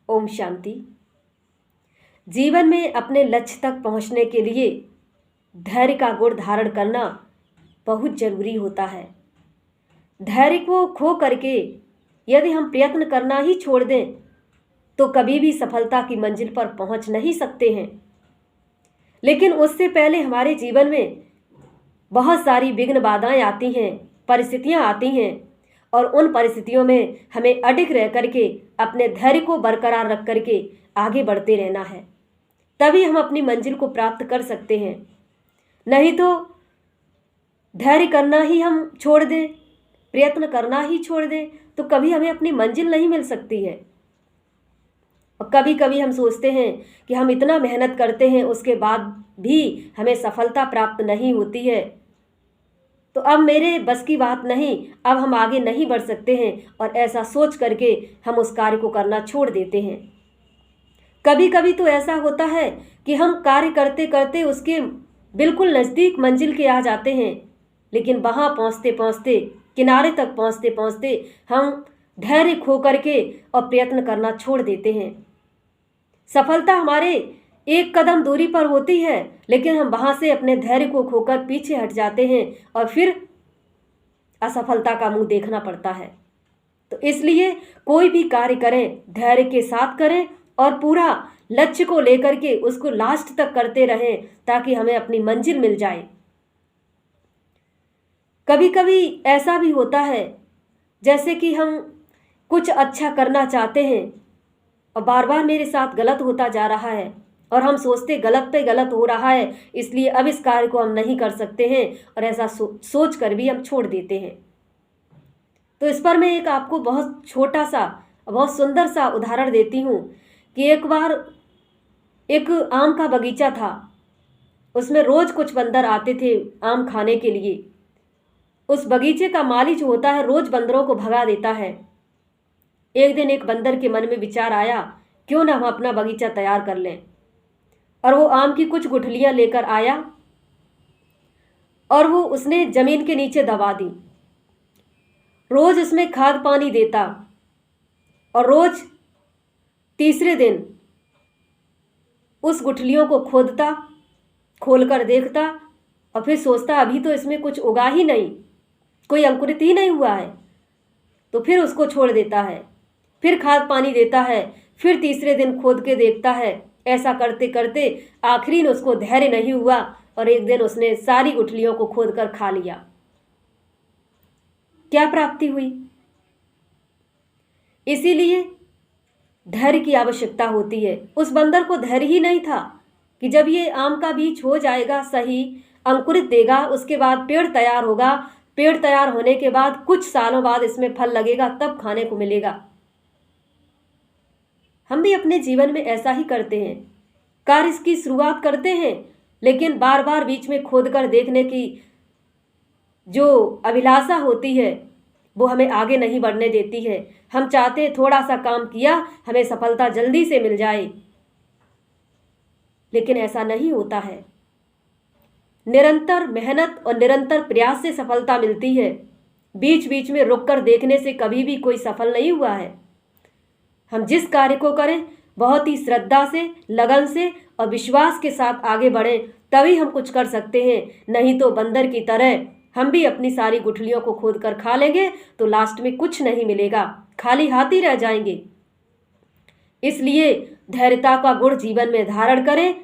ओम शांति। जीवन में अपने लक्ष्य तक पहुंचने के लिए धैर्य का गुण धारण करना बहुत जरूरी होता है। धैर्य को खो करके यदि हम प्रयत्न करना ही छोड़ दें तो कभी भी सफलता की मंजिल पर पहुंच नहीं सकते हैं। लेकिन उससे पहले हमारे जीवन में बहुत सारी विघ्न बाधाएं आती हैं, परिस्थितियां आती हैं और उन परिस्थितियों में हमें अडिग रह करके अपने धैर्य को बरकरार रख करके आगे बढ़ते रहना है, तभी हम अपनी मंजिल को प्राप्त कर सकते हैं। नहीं तो धैर्य करना ही हम छोड़ दें, प्रयत्न करना ही छोड़ दें तो कभी हमें अपनी मंजिल नहीं मिल सकती है। और कभी कभी हम सोचते हैं कि हम इतना मेहनत करते हैं उसके बाद भी हमें सफलता प्राप्त नहीं होती है, तो अब मेरे बस की बात नहीं, अब हम आगे नहीं बढ़ सकते हैं और ऐसा सोच करके हम उस कार्य को करना छोड़ देते हैं। कभी कभी तो ऐसा होता है कि हम कार्य करते करते उसके बिल्कुल नज़दीक मंजिल के आ जाते हैं, लेकिन वहाँ पहुँचते पहुँचते, किनारे तक पहुँचते पहुँचते हम धैर्य खो करके और प्रयत्न करना छोड़ देते हैं। सफलता हमारे एक कदम दूरी पर होती है, लेकिन हम वहाँ से अपने धैर्य को खोकर पीछे हट जाते हैं और फिर असफलता का मुंह देखना पड़ता है। तो इसलिए कोई भी कार्य करें धैर्य के साथ करें और पूरा लक्ष्य को लेकर के उसको लास्ट तक करते रहें ताकि हमें अपनी मंजिल मिल जाए। कभी कभी ऐसा भी होता है जैसे कि हम कुछ अच्छा करना चाहते हैं और बार बार मेरे साथ गलत होता जा रहा है और हम सोचते गलत पे गलत हो रहा है, इसलिए अब इस कार्य को हम नहीं कर सकते हैं और ऐसा सोच कर भी हम छोड़ देते हैं। तो इस पर मैं एक आपको बहुत छोटा सा बहुत सुंदर सा उदाहरण देती हूँ कि एक बार एक आम का बगीचा था, उसमें रोज कुछ बंदर आते थे आम खाने के लिए। उस बगीचे का माली जो होता है रोज बंदरों को भगा देता है। एक दिन एक बंदर के मन में विचार आया, क्यों ना हम अपना बगीचा तैयार कर लें, और वो आम की कुछ गुठलियां लेकर आया और वो उसने जमीन के नीचे दबा दी। रोज उसमें खाद पानी देता और रोज तीसरे दिन उस गुठलियों को खोदता, खोलकर देखता और फिर सोचता अभी तो इसमें कुछ उगा ही नहीं, कोई अंकुरित ही नहीं हुआ है, तो फिर उसको छोड़ देता है। फिर खाद पानी देता है, फिर तीसरे दिन खोद के देखता है। ऐसा करते करते आखिरी में उसको धैर्य नहीं हुआ और एक दिन उसने सारी गुठलियों को खोद कर खा लिया। क्या प्राप्ति हुई? इसीलिए धैर्य की आवश्यकता होती है। उस बंदर को धैर्य ही नहीं था कि जब ये आम का बीज हो जाएगा, सही अंकुरित देगा, उसके बाद पेड़ तैयार होगा, पेड़ तैयार होने के बाद कुछ सालों बाद इसमें फल लगेगा, तब खाने को मिलेगा। हम भी अपने जीवन में ऐसा ही करते हैं, कार्य की शुरुआत करते हैं लेकिन बार बार बीच में खोद कर देखने की जो अभिलाषा होती है वो हमें आगे नहीं बढ़ने देती है। हम चाहते हैं थोड़ा सा काम किया हमें सफलता जल्दी से मिल जाए, लेकिन ऐसा नहीं होता है। निरंतर मेहनत और निरंतर प्रयास से सफलता मिलती है। बीच बीच में रुककर देखने से कभी भी कोई सफल नहीं हुआ है। हम जिस कार्य को करें बहुत ही श्रद्धा से, लगन से और विश्वास के साथ आगे बढ़ें, तभी हम कुछ कर सकते हैं। नहीं तो बंदर की तरह हम भी अपनी सारी गुठलियों को खोद कर खा लेंगे तो लास्ट में कुछ नहीं मिलेगा, खाली हाथ ही रह जाएंगे। इसलिए धैर्यता का गुण जीवन में धारण करें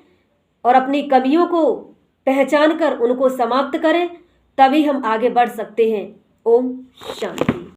और अपनी कमियों को पहचान कर उनको समाप्त करें, तभी हम आगे बढ़ सकते हैं। ओम शांति।